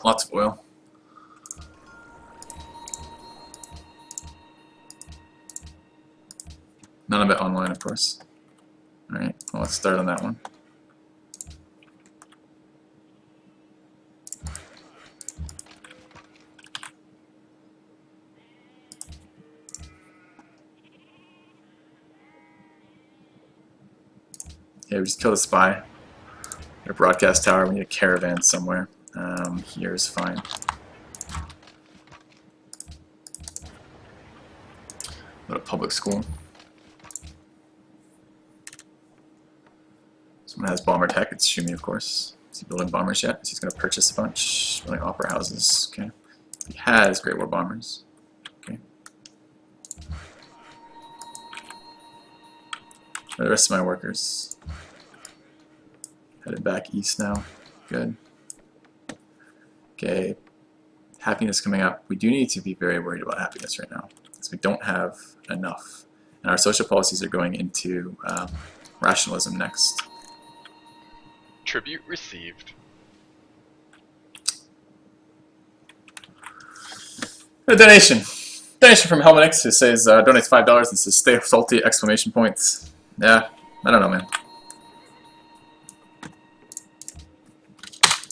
Lots of oil. None of it online, of course. Alright, well, let's start on that one. Yeah, we just killed a spy. A broadcast tower, we need a caravan somewhere. Here's fine. Go to public school. Someone has bomber tech, it's Shumi, of course. Is he building bombers yet? He's going to purchase a bunch. Building opera houses, okay. He has Great War bombers. Okay. Where are the rest of my workers? Headed back east now. Good. Okay. Happiness coming up. We do need to be very worried about happiness right now, because we don't have enough. And our social policies are going into rationalism next. Tribute received. A donation. Donation from Helmanix, who says, donates $5 and says, stay salty, exclamation points. Yeah, I don't know, man.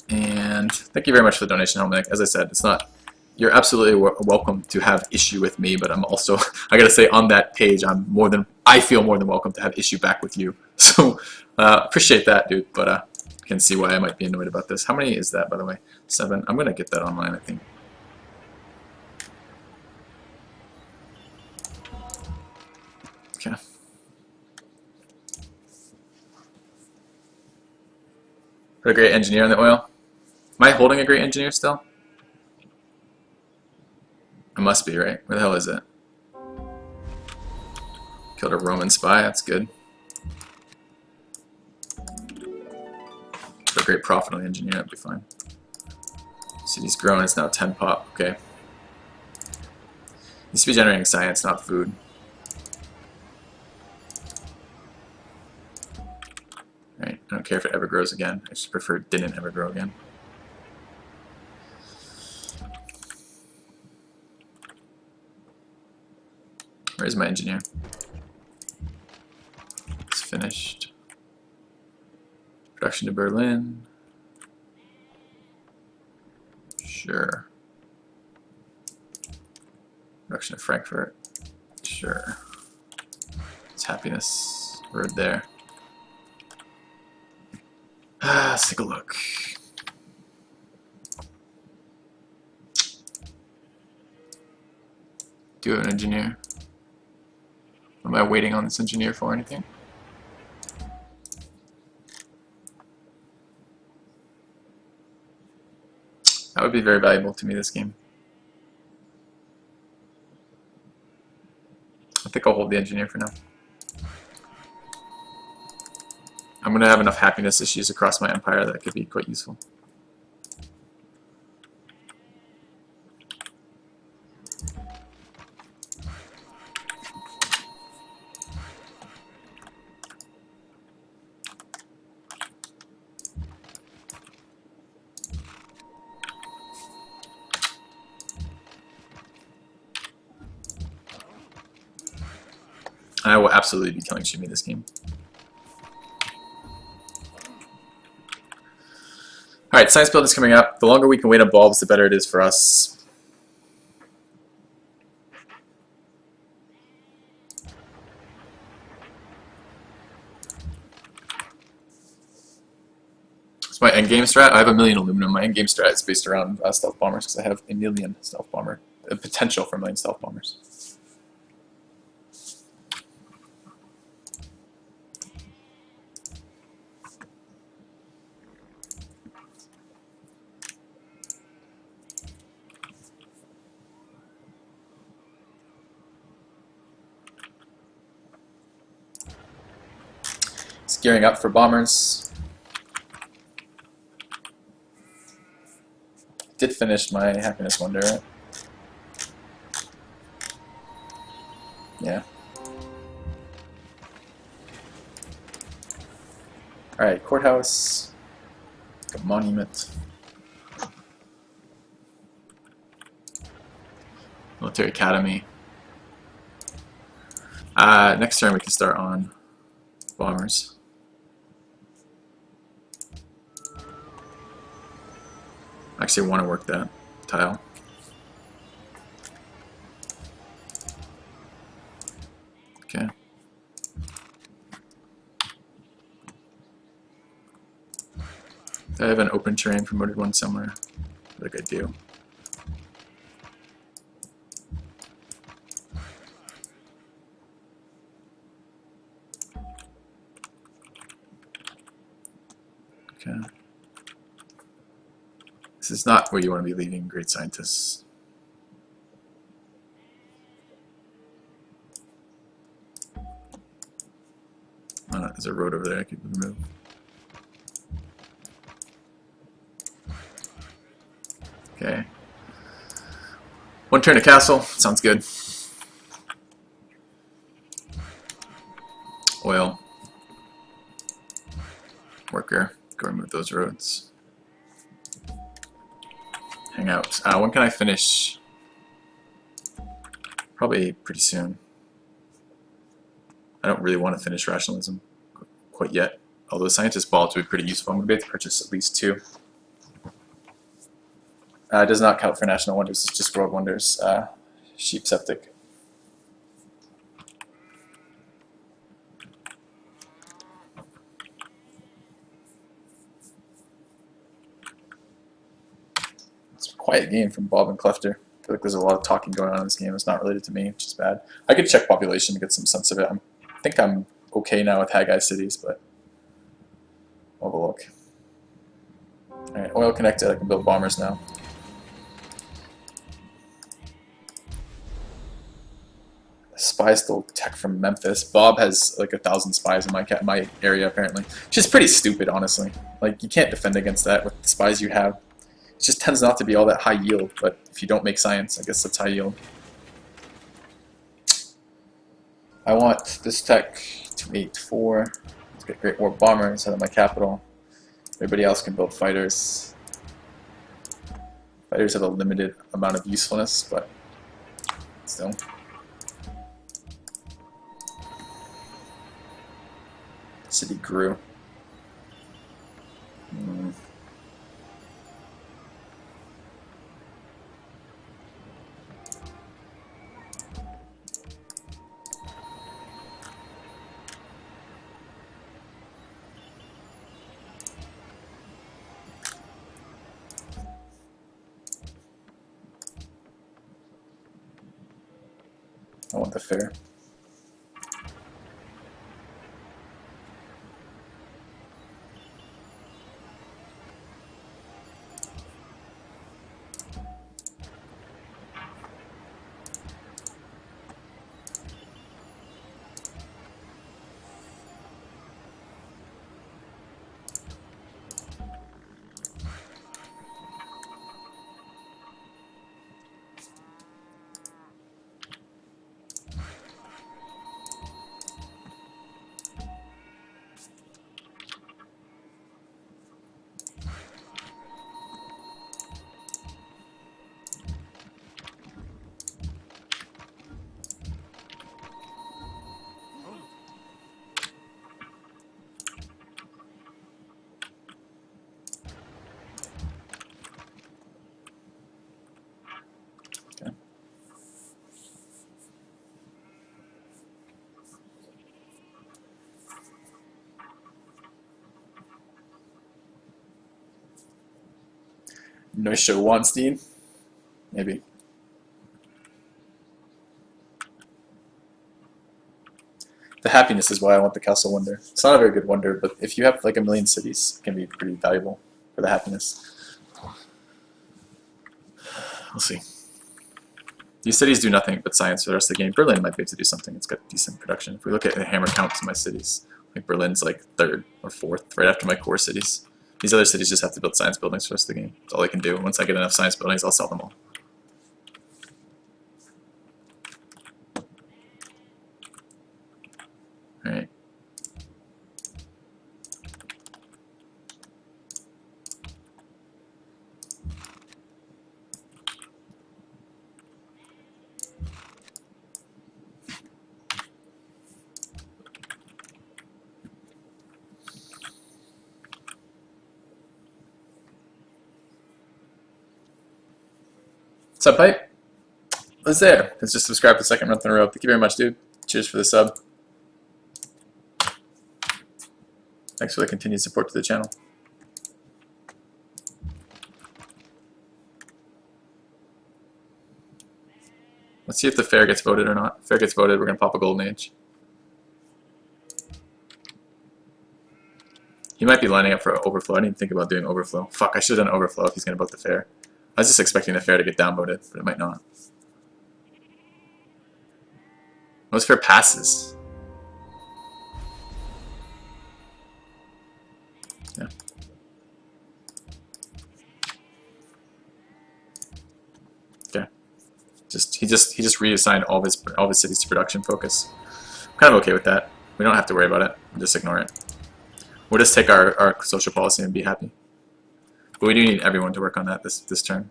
And thank you very much for the donation, Helmanix. As I said, it's not, you're absolutely welcome to have issue with me, but I'm also, I gotta say, on that page, I feel more than welcome to have issue back with you. So, appreciate that, dude, but, can see why I might be annoyed about this. How many is that, by the way? 7. I'm gonna get that online, I think. Okay. Put a great engineer on the oil. Am I holding a great engineer still? I must be, right? Where the hell is it? Killed a Roman spy, that's good. Put a great profit on the engineer, that'd be fine. City's grown, it's now 10 pop, okay. Needs to be generating science, not food. Right, I don't care if it ever grows again. I just prefer it didn't ever grow again. Where's my engineer? It's finished. Production to Berlin. Sure. Production to Frankfurt. Sure. It's happiness. Road there. Let's take a look. Do you have an engineer? Am I waiting on this engineer for anything? That would be very valuable to me this game. I think I'll hold the engineer for now. I'm going to have enough happiness issues across my empire that could be quite useful. I will absolutely be killing Shumi this game. Alright, science build is coming up. The longer we can wait on bulbs, the better it is for us. It's my endgame strat. I have 1,000,000 aluminum. My endgame strat is based around stealth bombers because I have 1,000,000 stealth bomber. The potential for 1,000,000 stealth bombers. Gearing up for bombers. Did finish my happiness wonder, right? Yeah. Alright, courthouse. A monument. Military Academy. Next turn we can start on bombers. I actually want to work that tile. Okay. Do I have an open terrain promoted one somewhere? I think I do. Okay. This is not where you want to be leaving great scientists. There's a road over there I could remove. Okay. One turn to castle. Sounds good. Oil. Worker. Go remove those roads. Hang out. When can I finish? Probably pretty soon. I don't really want to finish rationalism quite yet. Although scientist balls would be pretty useful. I'm going to be able to purchase at least 2. It does not count for national wonders. It's just world wonders. Sheep septic. It's a quiet game from Bob and Clefter. I feel like there's a lot of talking going on in this game. It's not related to me, which is bad. I could check population to get some sense of it. I think I'm okay now with Haggai cities, but I'll have a look. Alright, oil connected. I can build bombers now. Spies stole tech from Memphis. Bob has like 1,000 spies in my area apparently, which is pretty stupid, honestly. Like, you can't defend against that with the spies you have. It just tends not to be all that high yield, but if you don't make science, I guess that's high yield. I want this tech to 8-4. Let's get Great War bombers out of my capital. Everybody else can build fighters. Fighters have a limited amount of usefulness, but still. City grew. I want the fair. Okay. Neuscher Wanstein? Maybe. The happiness is why I want the castle wonder. It's not a very good wonder, but if you have like 1,000,000 cities, it can be pretty valuable for the happiness. We'll see. These cities do nothing but science for the rest of the game. Berlin might be able to do something. It's got decent production. If we look at the hammer counts in my cities, like Berlin's like 3rd or 4th, right after my core cities. These other cities just have to build science buildings for the rest of the game. That's all they can do. Once I get enough science buildings, I'll sell them all. Alright. Sub pipe. What's there? Let's just subscribe for the second month in a row. Thank you very much, dude. Cheers for the sub. Thanks for the continued support to the channel. Let's see if the fair gets voted or not. If fair gets voted, we're going to pop a golden age. He might be lining up for overflow. I didn't even think about doing overflow. Fuck, I should have done overflow if he's going to vote the fair. I was just expecting the fair to get downvoted, but it might not. Most fair passes. Yeah. Okay. He just reassigned all of his cities to production focus. I'm kind of okay with that. We don't have to worry about it. We'll just ignore it. We'll just take our social policy and be happy. But we do need everyone to work on that this turn.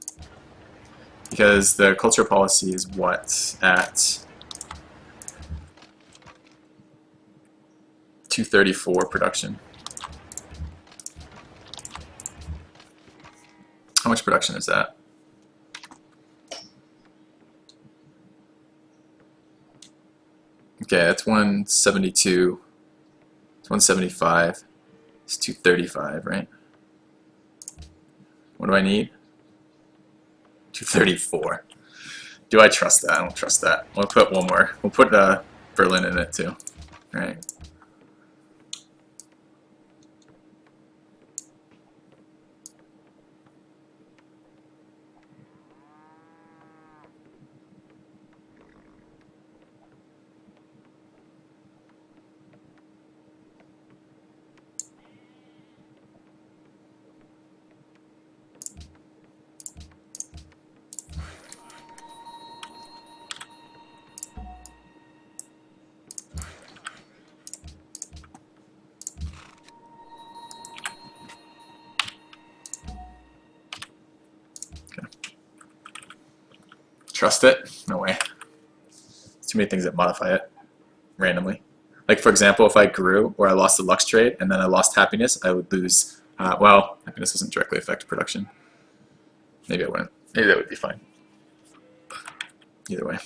Because the cultural policy is what? At 234 production. How much production is that? Okay, that's 172. It's 175. It's 235, right? What do I need? 234. Do I trust that? I don't trust that. We'll put one more. We'll put Berlin in it too. All right. Trust it? No way. There's too many things that modify it randomly. Like, for example, if I grew or I lost the Lux trade and then I lost happiness, I would lose. Well, happiness doesn't directly affect production. Maybe I wouldn't. Maybe that would be fine. Either way.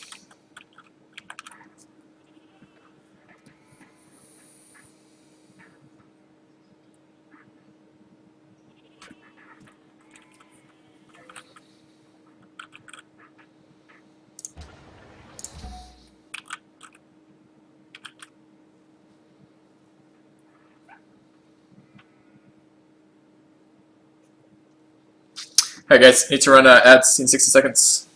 Alright guys, need to run ads in 60 seconds.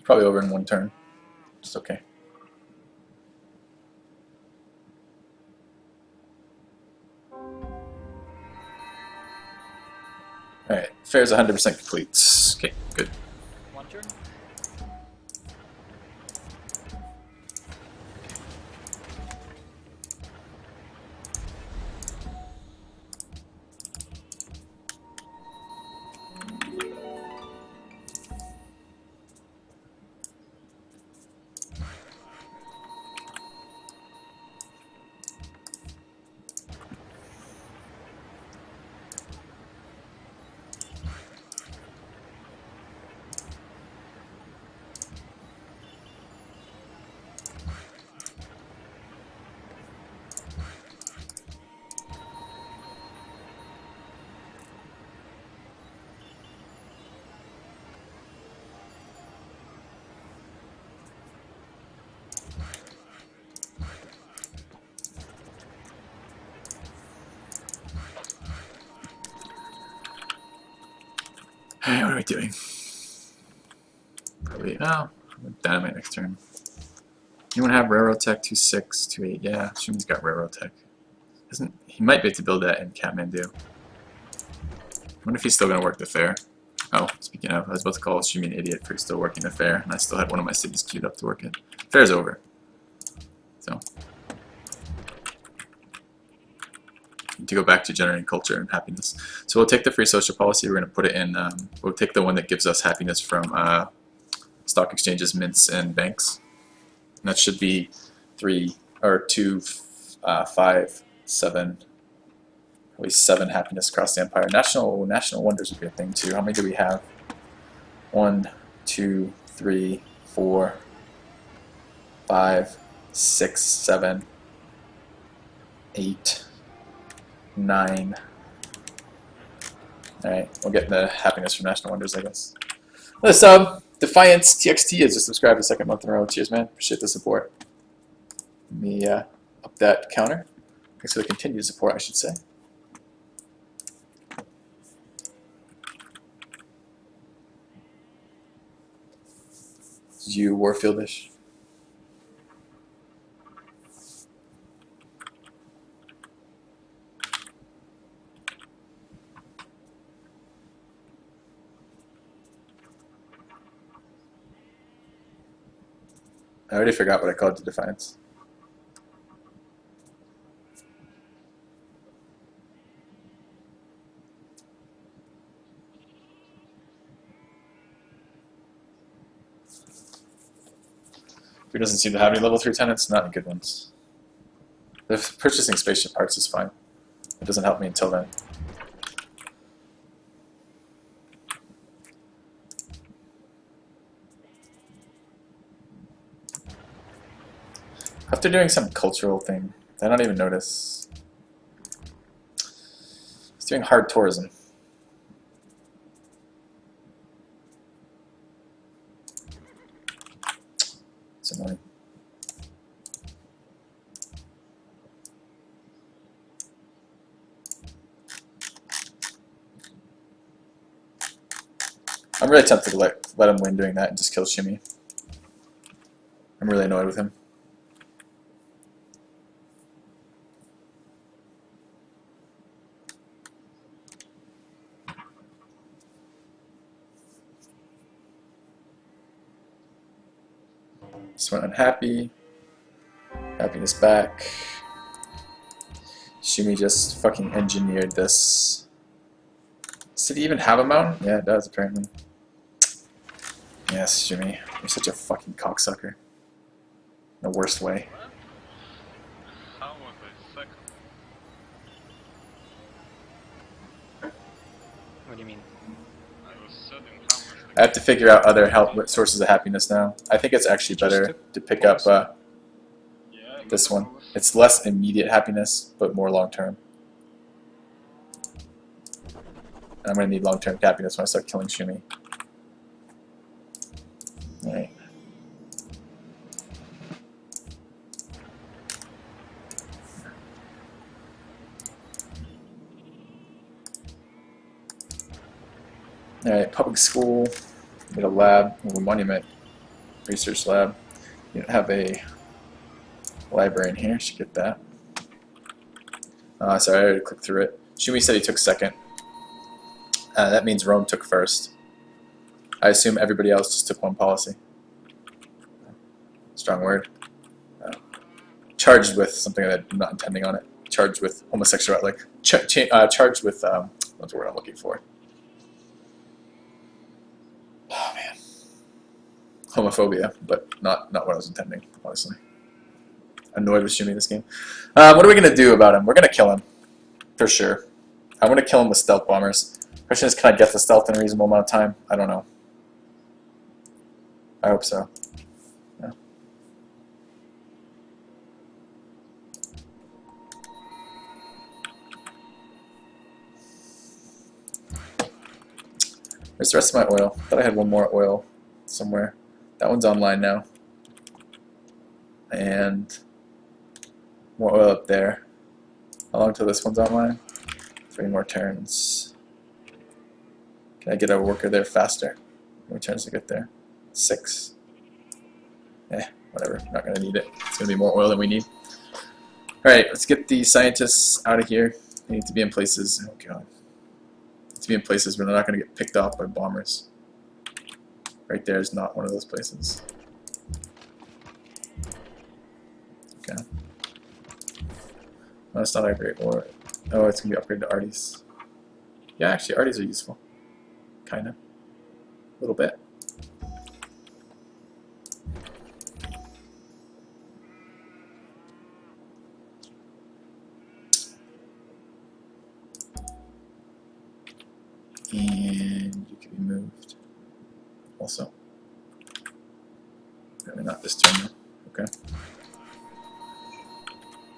Probably over in one turn. It's okay. Alright, fair's 100% complete. Okay, good. One turn? Alright, what are we doing? Probably, oh, Dynamite next turn. Anyone have Railroad Tech 2/6, 2/8? Yeah, Shumi's got Railroad Tech. He might be able to build that in Kathmandu. I wonder if he's still going to work the fair. Oh, speaking of, I was about to call Shumi an idiot for still working the fair, and I still had one of my cities queued up to work it. Fair's over. So, need to go back to generating culture and happiness. So we'll take the free social policy, we're going to put it in, we'll take the one that gives us happiness from stock exchanges, mints, and banks. And that should be 3, or 2, 5, 7, probably 7 happiness across the empire. National wonders would be a thing too. How many do we have? 1, 2, 3, 4, 5, 6, 7, 8, 9. Alright, we'll get the happiness from National Wonders, I guess. Another sub, Defiance TXT has just subscribed a second month in a row. Cheers, man. Appreciate the support. Let me up that counter. Thanks for the continued support, I should say. You Warfieldish. I already forgot what I called the Defiance. Who doesn't seem to have any level 3 tenants? Not any good ones. The purchasing spaceship parts is fine. It doesn't help me until then. After doing some cultural thing, I don't even notice. He's doing hard tourism. It's annoying. I'm really tempted to let him win doing that and just kill Shimmy. I'm really annoyed with him. Just went unhappy. Happiness back. Shumi just fucking engineered this. Does it even have a mountain? Yeah, it does apparently. Yes, Shumi. You're such a fucking cocksucker. In the worst way. How was I second? What do you mean? I was setting how much I have to figure out other sources of happiness now. I think it's actually better to pick up this one. It's less immediate happiness, but more long-term. And I'm going to need long-term happiness when I start killing Shumi. Alright. Alright, public school. Need a lab, a monument, research lab. You don't have a library in here, should get that. Sorry, I already clicked through it. Shumi said he took second. That means Rome took first. I assume everybody else just took one policy. Strong word. Charged with something that I'm not intending on it. Charged with homosexuality. Like, charged with, what's the word I'm looking for? Oh man. Homophobia, but not what I was intending, honestly. Annoyed with Shumi this game. What are we going to do about him? We're going to kill him. For sure. I want to kill him with stealth bombers. Question is, can I get the stealth in a reasonable amount of time? I don't know. I hope so. Yeah. Where's the rest of my oil? I thought I had one more oil somewhere. That one's online now. And more oil up there. How long till this one's online? 3 more turns. Can I get a worker there faster? How many turns to get there? 6. Whatever. Not gonna need it. It's gonna be more oil than we need. All right, let's get the scientists out of here. They need to be in places. Oh god. To be in places where they're not gonna get picked off by bombers. Right there is not one of those places. Okay. No, it's not a great ore. Oh, it's gonna be upgraded to Arties. Yeah, actually, Arties are useful. Kinda. A little bit. And you can be moved. Also. Maybe not this turn though. Okay.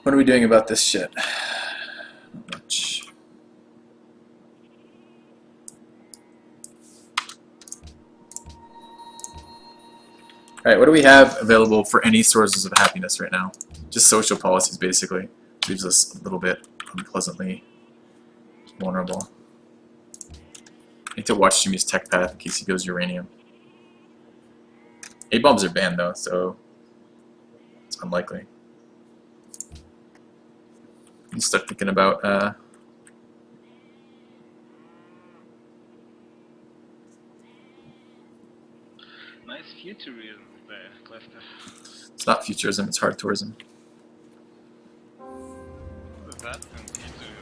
What are we doing about this shit? Not much. Alright, what do we have available for any sources of happiness right now? Just social policies, basically. Leaves us a little bit unpleasantly vulnerable. I need to watch Jimmy's tech path in case he goes uranium. A-bombs are banned though, so it's unlikely. You start thinking about Nice futurism there, Cluster. it's not futurism, it's hard tourism. That and futurism.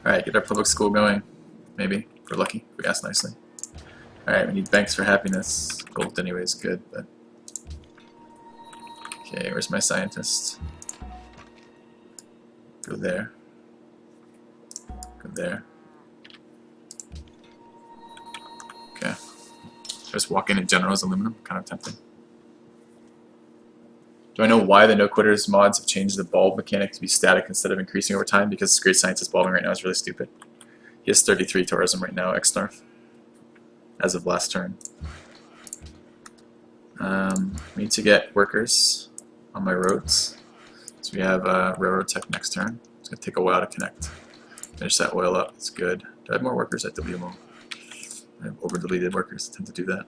Alright, get our public school going. Maybe, if we're lucky, if we ask nicely. Alright, we need banks for happiness. Gold anyway is good, but... Okay, where's my scientist? Go there. Go there. Okay. Just walk in general's aluminum, kind of tempting. Do I know why the No Quitters mods have changed the bulb mechanic to be static instead of increasing over time? Because Great Scientist bulbing right now is really stupid. He has 33 tourism right now, X-Narf, as of last turn. We need to get workers on my roads. So we have railroad tech next turn. It's going to take a while to connect. Finish that oil up. It's good. Do I have more workers at WMO? I have over-deleted workers. I tend to do that.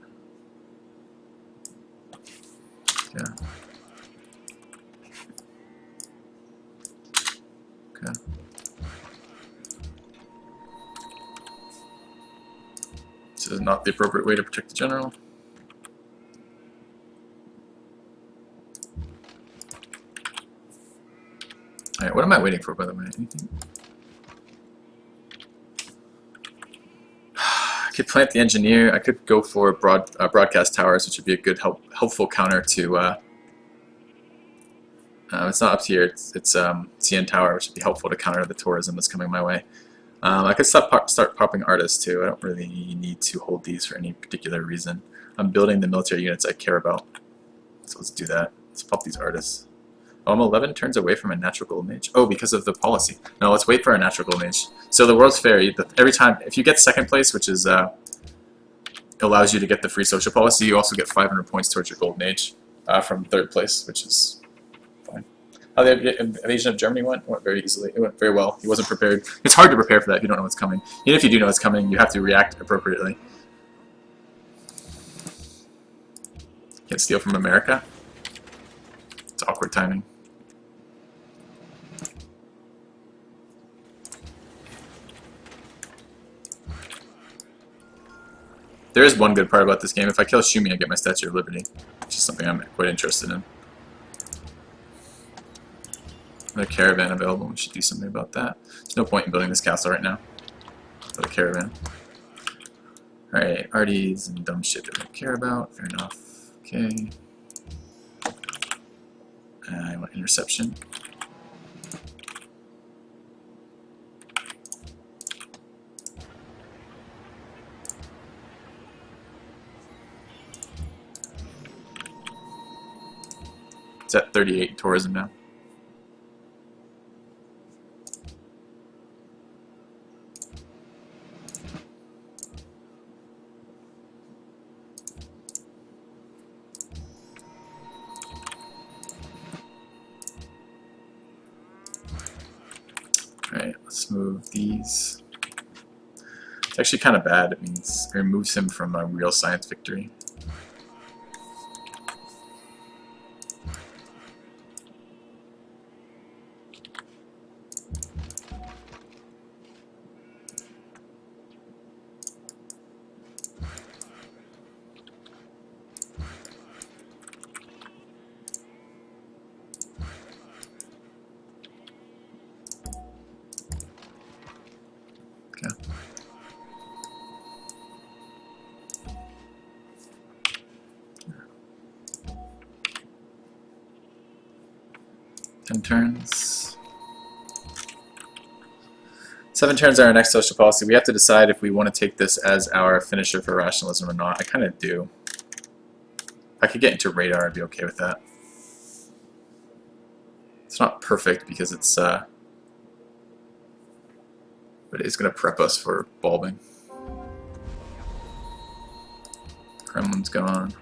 Yeah. Okay. This is not the appropriate way to protect the general. Alright, what am I waiting for, by the way? Anything? I could plant the engineer. I could go for broadcast towers, which would be a good helpful counter to. It's not up here. It's CN Tower, which would be helpful to counter the tourism that's coming my way. I could start popping artists too. I don't really need to hold these for any particular reason. I'm building the military units I care about, so let's do that. Let's pop these artists. Oh, I'm 11 turns away from a natural golden age. Oh, because of the policy. No, let's wait for a natural golden age. So the World's Fair, every time, if you get second place, which is allows you to get the free social policy, you also get 500 points towards your golden age from third place, which is fine. How the invasion of Germany went very easily. It went very well. He wasn't prepared. It's hard to prepare for that if you don't know what's coming. Even if you do know what's coming, you have to react appropriately. Can't steal from America. It's awkward timing. There is one good part about this game. If I kill Shumi, I get my Statue of Liberty, which is something I'm quite interested in. Another caravan available. We should do something about that. There's no point in building this castle right now without a caravan. Alright, arties and dumb shit that we don't care about. Fair enough. Okay. I want interception. It's at 38 tourism now. Alright, let's move these. actually kind of bad. It means it removes him from a real science victory. Okay. Ten turns. 7 turns are our next social policy. We have to decide if we want to take this as our finisher for rationalism or not. I kind of do. If I could get into radar, I'd be okay with that. It's not perfect because it's but it is going to prep us for bulbing. Kremlin's gone.